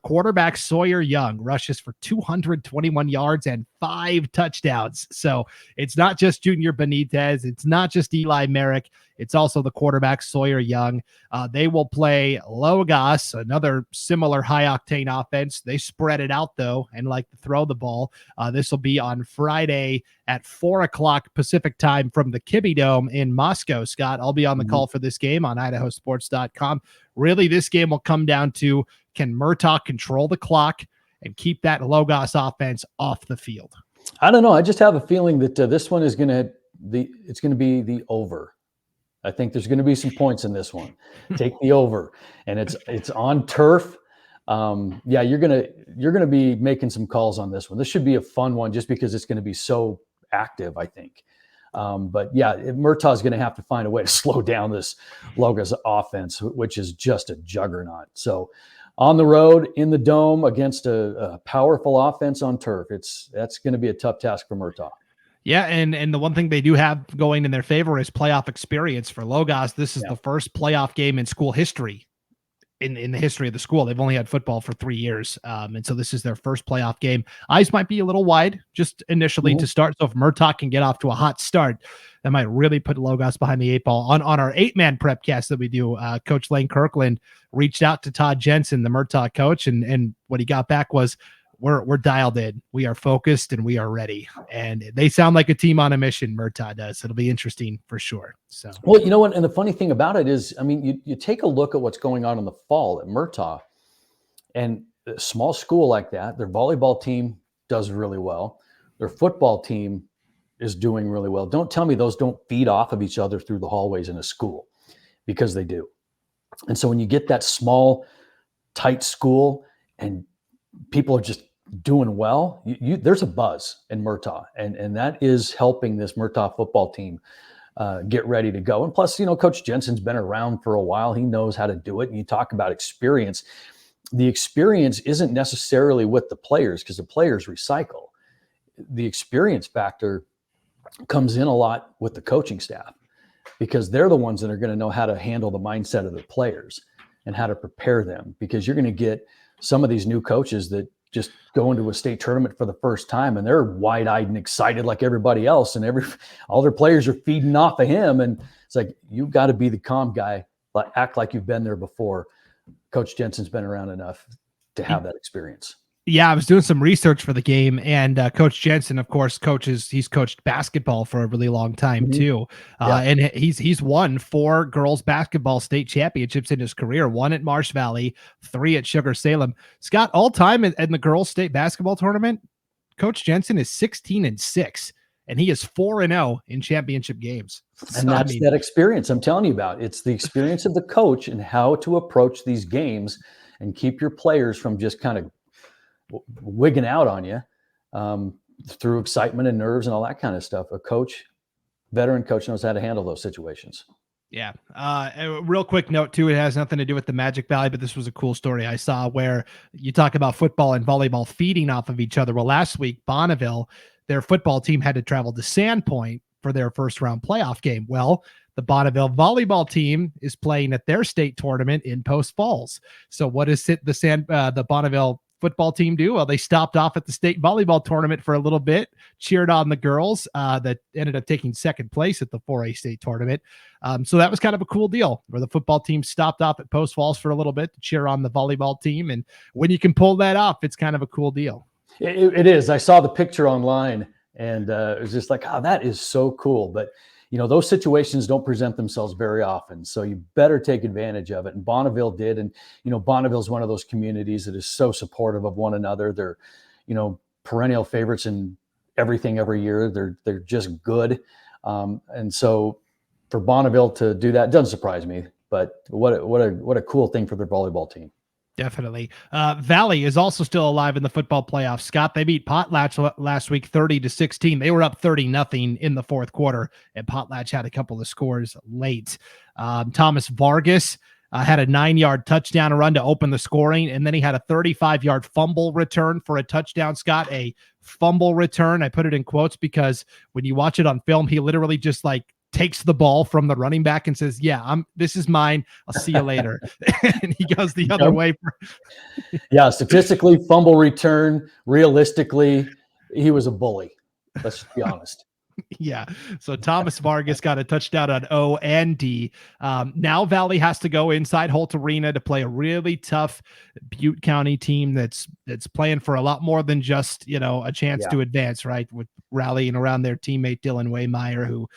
Quarterback Sawyer Young rushes for 221 yards and 5 touchdowns. So it's not just Junior Benitez. It's not just Eli Merrick. It's also the quarterback Sawyer Young. They will play Logos, another similar high-octane offense. They spread it out, though, and like to throw the ball. This will be on Friday at 4:00 Pacific time from the Kibbe Dome in Moscow. Scott, I'll be on the call for this game on IdahoSports.com. Really, this game will come down to, can Murtaugh control the clock and keep that Logos offense off the field? I don't know. I just have a feeling that this one is it's going to be the over. I think there's going to be some points in this one. Take the over, and it's on turf. Yeah, you're gonna be making some calls on this one. This should be a fun one, just because it's going to be so active, I think. But yeah, Murtaugh is going to have to find a way to slow down this Logos offense, which is just a juggernaut. So on the road in the dome against a powerful offense on turf, that's going to be a tough task for Murtaugh. Yeah, and the one thing they do have going in their favor is playoff experience for Logos. This is the first playoff game in school history, in the history of the school. They've only had football for 3 years, and so this is their first playoff game. Eyes might be a little wide just initially to start, so if Murtaugh can get off to a hot start, that might really put Logos behind the 8 ball. On our 8-man Prepcast that we do, Coach Lane Kirkland reached out to Todd Jensen, the Murtaugh coach, and what he got back was, we're dialed in. We are focused and we are ready. And they sound like a team on a mission. Murtaugh does. It'll be interesting for sure. So, well, you know what? And the funny thing about it is, I mean, you take a look at what's going on in the fall at Murtaugh, and a small school like that, their volleyball team does really well. Their football team is doing really well. Don't tell me those don't feed off of each other through the hallways in a school, because they do. And so when you get that small, tight school and people are just doing well, there's a buzz in Murtaugh, and that is helping this Murtaugh football team get ready to go. And plus, Coach Jensen's been around for a while. He knows how to do it. And you talk about experience. The experience isn't necessarily with the players, because the players recycle. The experience factor comes in a lot with the coaching staff, because they're the ones that are going to know how to handle the mindset of the players. and how to prepare them, because you're going to get some of these new coaches that just go into a state tournament for the first time and they're wide-eyed and excited like everybody else, and all their players are feeding off of him. And it's like, you've got to be the calm guy, but act like you've been there before. Coach Jensen's been around enough to have that experience. Yeah, I was doing some research for the game, and Coach Jensen, of course, he's coached basketball for a really long time too. And he's won 4 girls basketball state championships in his career, 1 at Marsh Valley, 3 at Sugar Salem. Scott, all time in the girls state basketball tournament, Coach Jensen is 16-6, and he is 4-0 in championship games. And that's that experience I'm telling you about. It's the experience of the coach and how to approach these games and keep your players from just kind of wigging out on you through excitement and nerves and all that kind of stuff. A veteran coach knows how to handle those situations. Yeah. A real quick note too, it has nothing to do with the Magic Valley, but this was a cool story I saw where you talk about football and volleyball feeding off of each other. Well, last week, Bonneville, their football team had to travel to Sandpoint for their first round playoff game. Well, the Bonneville volleyball team is playing at their state tournament in Post Falls. So what does the Bonneville football team do? Well, they stopped off at the state volleyball tournament for a little bit, cheered on the girls that ended up taking second place at the 4A state tournament. So that was kind of a cool deal where the football team stopped off at Post Falls for a little bit to cheer on the volleyball team. And when you can pull that off, it's kind of a cool deal. It is. I saw the picture online and it was just like, oh, that is so cool. But those situations don't present themselves very often. So you better take advantage of it. And Bonneville did. And, Bonneville is one of those communities that is so supportive of one another. They're, perennial favorites in everything every year. They're just good. And so for Bonneville to do that doesn't surprise me, but what a cool thing for their volleyball team. Definitely. Valley is also still alive in the football playoffs. Scott, they beat Potlatch last week 30-16. They were up 30-0 in the fourth quarter, and Potlatch had a couple of scores late. Thomas Vargas had a 9-yard touchdown run to open the scoring, and then he had a 35-yard fumble return for a touchdown. Scott, a fumble return. I put it in quotes because when you watch it on film, he literally just takes the ball from the running back and says, this is mine. I'll see you later. And he goes the other way. Yeah. Statistically, fumble return, realistically, he was a bully. Let's be honest. Yeah. So Thomas Vargas got a touchdown on O and D. Now Valley has to go inside Holt Arena to play a really tough Butte County team that's playing for a lot more than just, a chance to advance, right? With rallying around their teammate Dylan Waymeyer, who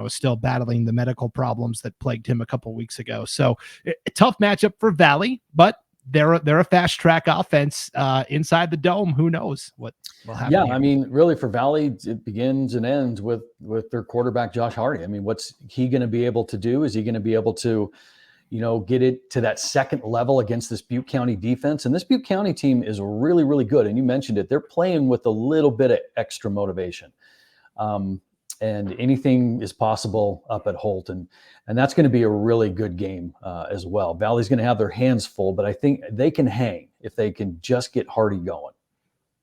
is still battling the medical problems that plagued him a couple weeks ago. So a tough matchup for Valley, but they're a fast track offense inside the dome. Who knows what will happen? Yeah, here. I mean, really for Valley, it begins and ends with their quarterback, Josh Hardy. I mean, what's he going to be able to do? Is he going to be able to, get it to that second level against this Butte County defense? And this Butte County team is really, really good. And you mentioned it. They're playing with a little bit of extra motivation. And anything is possible up at Holt. And that's going to be a really good game as well. Valley's going to have their hands full, but I think they can hang if they can just get Hardy going.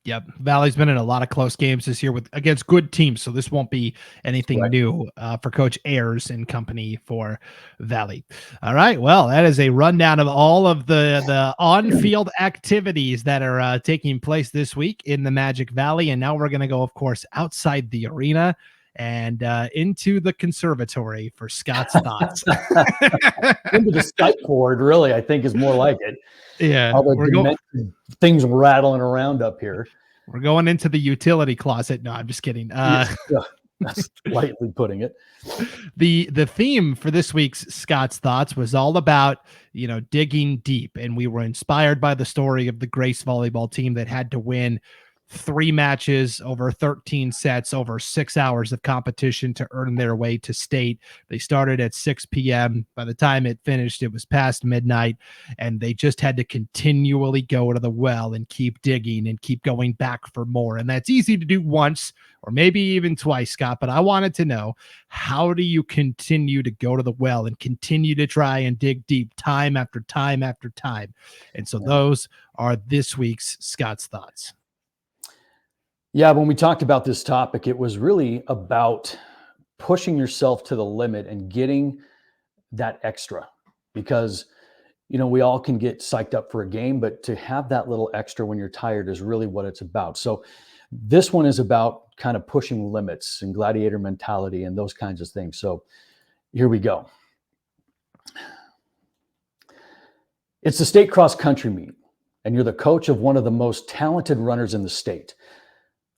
Yep. Valley's been in a lot of close games this year against good teams. So this won't be anything new for Coach Ayers and company for Valley. All right. Well, that is a rundown of all of the on-field activities that are taking place this week in the Magic Valley. And now we're going to go, of course, outside the arena and into the conservatory for Scott's thoughts. Into the Skype board, really, I think is more like it. Yeah. All the things rattling around up here. We're going into the utility closet. No, I'm just kidding. That's lightly putting it. The theme for this week's Scott's Thoughts was all about, digging deep. And we were inspired by the story of the Grace volleyball team that had to win 3 matches over 13 sets over 6 hours of competition to earn their way to state. They started at 6 p.m. By the time it finished, it was past midnight, and they just had to continually go to the well and keep digging and keep going back for more. And that's easy to do once or maybe even twice, Scott, but I wanted to know, how do you continue to go to the well and continue to try and dig deep time after time after time? And so those are this week's Scott's Thoughts. Yeah, when we talked about this topic, it was really about pushing yourself to the limit and getting that extra, because we all can get psyched up for a game, but to have that little extra when you're tired is really what it's about. So this one is about kind of pushing limits and gladiator mentality and those kinds of things. So here we go. It's the state cross country meet, and you're the coach of one of the most talented runners in the state.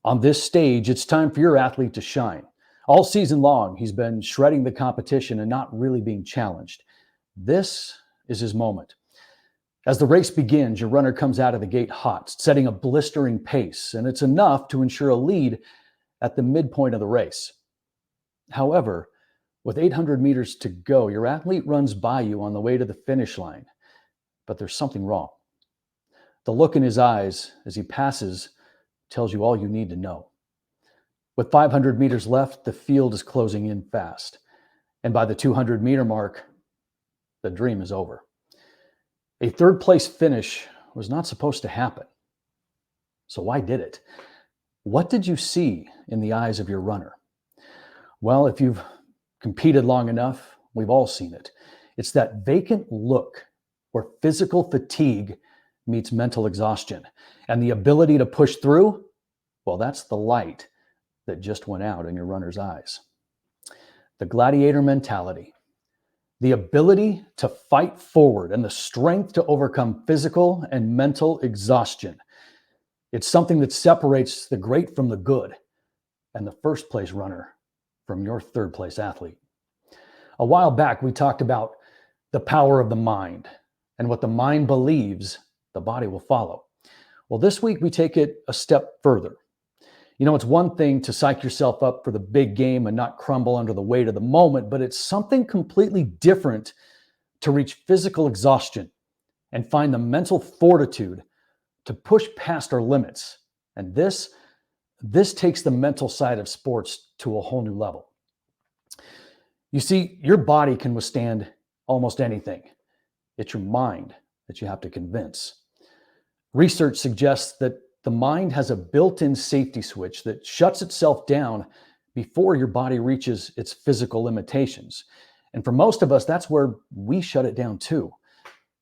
On this stage, it's time for your athlete to shine. All season long, he's been shredding the competition and not really being challenged. This is his moment. As the race begins, your runner comes out of the gate hot, setting a blistering pace, and it's enough to ensure a lead at the midpoint of the race. However, with 800 meters to go, your athlete runs by you on the way to the finish line, but there's something wrong. The look in his eyes as he passes tells you all you need to know. With 500 meters left, the field is closing in fast, and by the 200-meter mark, the dream is over. A third-place finish was not supposed to happen. So why did it? What did you see in the eyes of your runner? Well, if you've competed long enough, we've all seen it. It's that vacant look where physical fatigue meets mental exhaustion. And the ability to push through, well, that's the light that just went out in your runner's eyes. The gladiator mentality. The ability to fight forward and the strength to overcome physical and mental exhaustion. It's something that separates the great from the good and the first place runner from your third place athlete. A while back, we talked about the power of the mind, and what the mind believes, the body will follow. Well, this week we take it a step further. It's one thing to psych yourself up for the big game and not crumble under the weight of the moment, but it's something completely different to reach physical exhaustion and find the mental fortitude to push past our limits. And this takes the mental side of sports to a whole new level. You see, your body can withstand almost anything. It's your mind that you have to convince. Research suggests that the mind has a built-in safety switch that shuts itself down before your body reaches its physical limitations. And for most of us, that's where we shut it down too.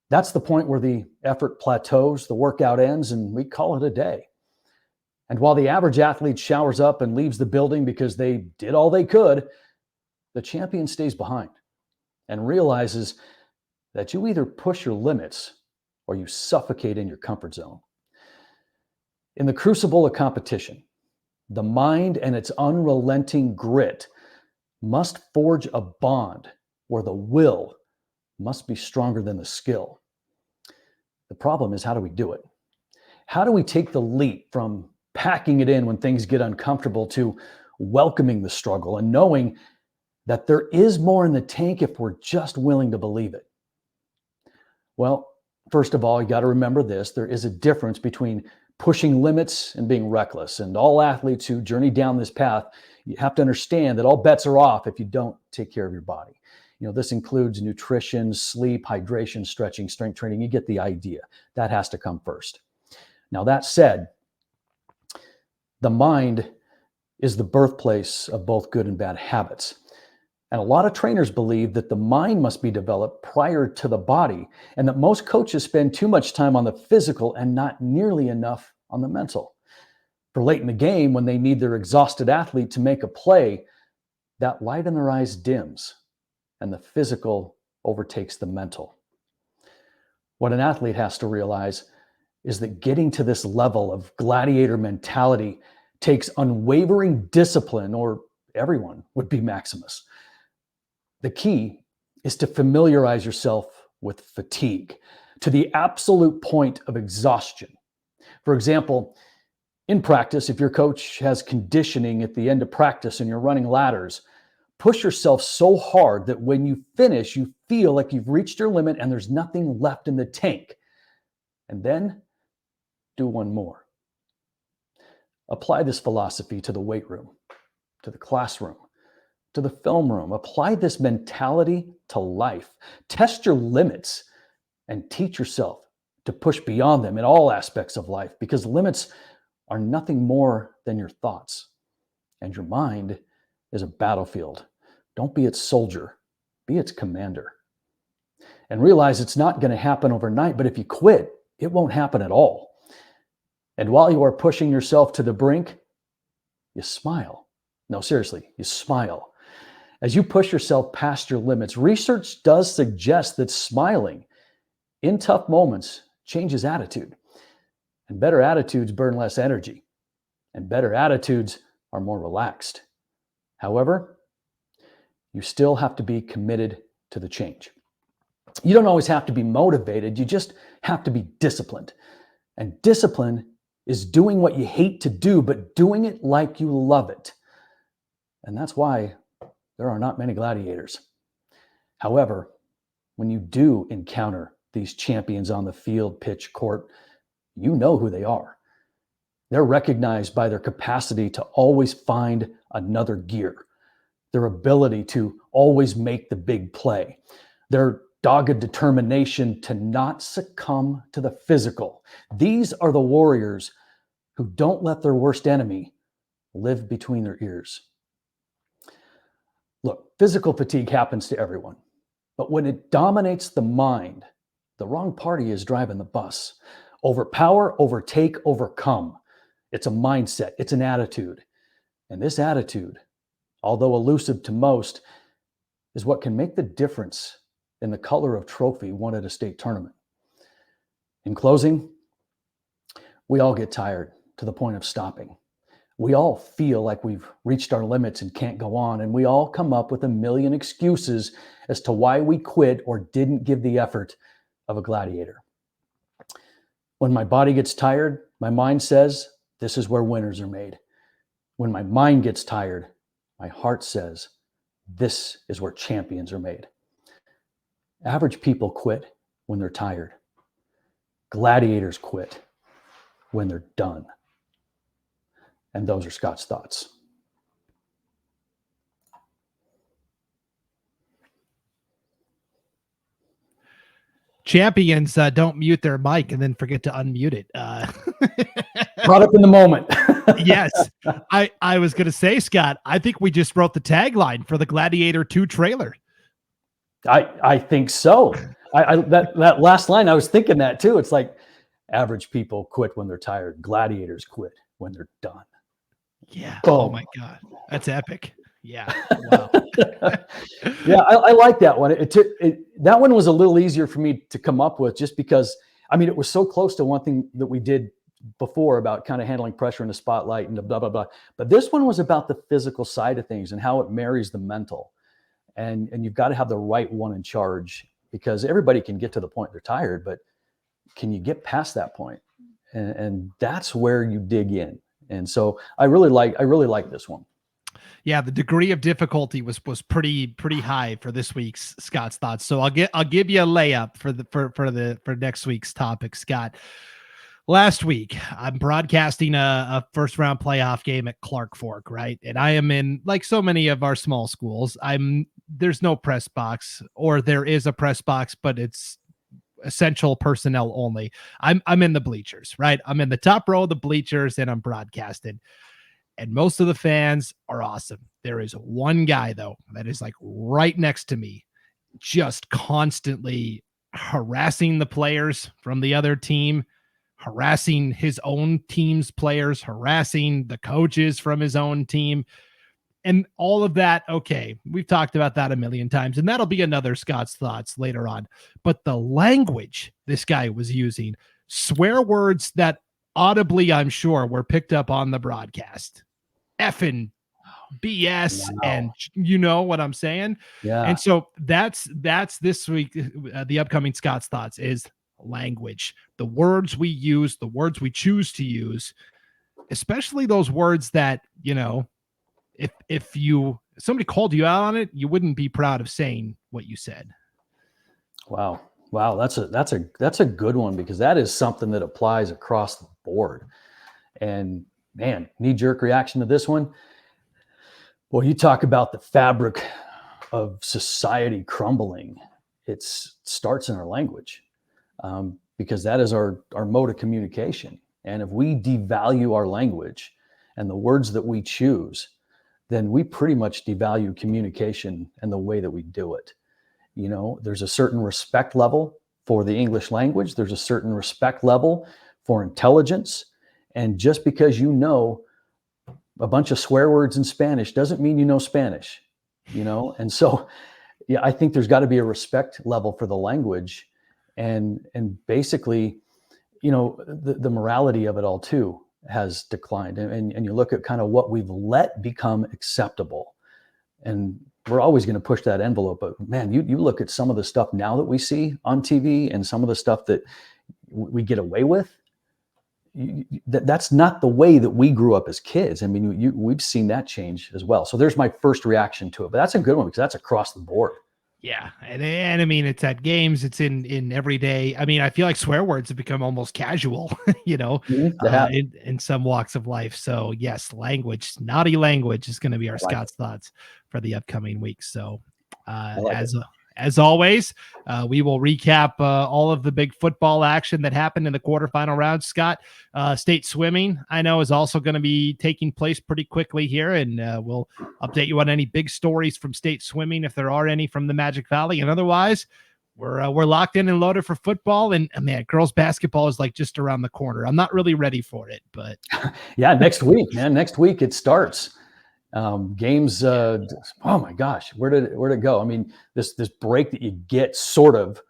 That's the point where the effort plateaus, the workout ends, and we call it a day. And while the average athlete showers up and leaves the building because they did all they could, the champion stays behind and realizes that you either push your limits or you suffocate in your comfort zone. In the crucible of competition, the mind and its unrelenting grit must forge a bond where the will must be stronger than the skill. The problem is, how do we do it? How do we take the leap from packing it in when things get uncomfortable to welcoming the struggle and knowing that there is more in the tank if we're just willing to believe it? Well, first of all, you got to remember this. There is a difference between pushing limits and being reckless. And all athletes who journey down this path, you have to understand that all bets are off if you don't take care of your body. This includes nutrition, sleep, hydration, stretching, strength training. You get the idea. That has to come first. Now, that said, the mind is the birthplace of both good and bad habits. And a lot of trainers believe that the mind must be developed prior to the body, and that most coaches spend too much time on the physical and not nearly enough on the mental. For late in the game, when they need their exhausted athlete to make a play, that light in their eyes dims, and the physical overtakes the mental. What an athlete has to realize is that getting to this level of gladiator mentality takes unwavering discipline, or everyone would be Maximus. The key is to familiarize yourself with fatigue to the absolute point of exhaustion. For example, in practice, if your coach has conditioning at the end of practice and you're running ladders, push yourself so hard that when you finish, you feel like you've reached your limit and there's nothing left in the tank. And then do one more. Apply this philosophy to the weight room, to the classroom, to the film room. Apply this mentality to life. Test your limits and teach yourself to push beyond them in all aspects of life, because limits are nothing more than your thoughts. And your mind is a battlefield. Don't be its soldier, be its commander. and realize it's not going to happen overnight. But if you quit, it won't happen at all. And while you are pushing yourself to the brink, you smile. No, seriously, you smile. As you push yourself past your limits, research does suggest that smiling in tough moments changes attitude. And better attitudes burn less energy. And better attitudes are more relaxed. However, you still have to be committed to the change. You don't always have to be motivated. You just have to be disciplined. And discipline is doing what you hate to do, but doing it like you love it. And that's why there are not many gladiators. However, when you do encounter these champions on the field, pitch, court, you know who they are. They're recognized by their capacity to always find another gear, their ability to always make the big play, their dogged determination to not succumb to the physical. These are the warriors who don't let their worst enemy live between their ears. Look, physical fatigue happens to everyone, but when it dominates the mind, the wrong party is driving the bus. Overpower, overtake, overcome. It's a mindset, it's an attitude. And this attitude, although elusive to most, is what can make the difference in the color of trophy won at a state tournament. In closing, we all get tired to the point of stopping. We all feel like we've reached our limits and can't go on, and we all come up with a million excuses as to why we quit or didn't give the effort of a gladiator. When my body gets tired, my mind says, this is where winners are made. When my mind gets tired, my heart says, this is where champions are made. Average people quit when they're tired. Gladiators quit when they're done. And those are Scott's thoughts. Champions don't mute their mic and then forget to unmute it. Caught up in the moment. Yes. I was going to say, Scott, I think we just wrote the tagline for the Gladiator 2 trailer. I think so. That last line, I was thinking that too. It's like average people quit when they're tired. Gladiators quit when they're done. Yeah. Boom. Oh my God. That's epic. Yeah. Wow. Yeah, I like that one. That one was a little easier for me to come up with just because, I mean, it was so close to one thing that we did before about kind of handling pressure in the spotlight and blah, blah, blah. But this one was about the physical side of things and how it marries the mental. And you've got to have the right one in charge, because everybody can get to the point they're tired, but can you get past that point? And that's where you dig in. And so I really like this one. Yeah, the degree of difficulty was pretty high for this week's Scott's thoughts. So I'll give you a layup for next week's topic, Scott. Last week, I'm broadcasting a first round playoff game at Clark Fork, right? And I am in, like so many of our small schools, there's no press box, or there is a press box, but it's essential personnel only. I'm in the bleachers, right? I'm in the top row of the bleachers and I'm broadcasting. And most of the fans are awesome. There is one guy, though, that is like right next to me, just constantly harassing the players from the other team, harassing his own team's players, harassing the coaches from his own team. And all of that, okay, we've talked about that a million times, and that'll be another Scott's thoughts later on. But the language this guy was using, swear words that audibly, I'm sure, were picked up on the broadcast. Effing BS. Wow. And you know what I'm saying? Yeah. And so that's this week. The upcoming Scott's thoughts is language, the words we use, the words we choose to use, especially those words that, you know, if somebody called you out on it, you wouldn't be proud of saying what you said. Wow. That's a good one, because that is something that applies across the board. And man, knee-jerk reaction to this one. Well, you talk about the fabric of society crumbling. It starts in our language, because that is our mode of communication. And if we devalue our language and the words that we choose, then we pretty much devalue communication and the way that we do it. There's a certain respect level for the English language. There's a certain respect level for intelligence. And just because you know a bunch of swear words in Spanish doesn't mean you know Spanish, And so, yeah, I think there's got to be a respect level for the language, and basically, the morality of it all too has declined. And you look at kind of what we've let become acceptable, and we're always going to push that envelope. But man, you look at some of the stuff now that we see on TV and some of the stuff that we get away with. That's not the way that we grew up as kids. I mean, we've seen that change as well. So there's my first reaction to it, but that's a good one because that's across the board. Yeah. And I mean, it's at games, it's in everyday. I mean, I feel like swear words have become almost casual, in some walks of life. So yes, naughty language is going to be our Scott's thoughts for the upcoming weeks. So as always, we will recap all of the big football action that happened in the quarterfinal round. Scott, state swimming, I know, is also going to be taking place pretty quickly here, and we'll update you on any big stories from state swimming if there are any from the Magic Valley. And otherwise, we're locked in and loaded for football. And man, girls basketball is like just around the corner. I'm not really ready for it, but yeah, next week, man. Next week it starts. Games, oh my gosh, where did it go? I mean, this break that you get sort of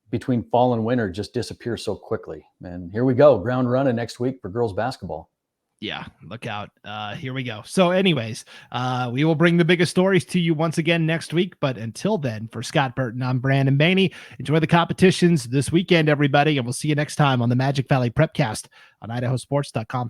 between fall and winter just disappears so quickly. And here we go, ground running next week for girls basketball. Yeah, look out. Here we go. So anyways, we will bring the biggest stories to you once again next week. But until then, for Scott Burton, I'm Brandon Baney. Enjoy the competitions this weekend, everybody, and we'll see you next time on the Magic Valley Prepcast on IdahoSports.com.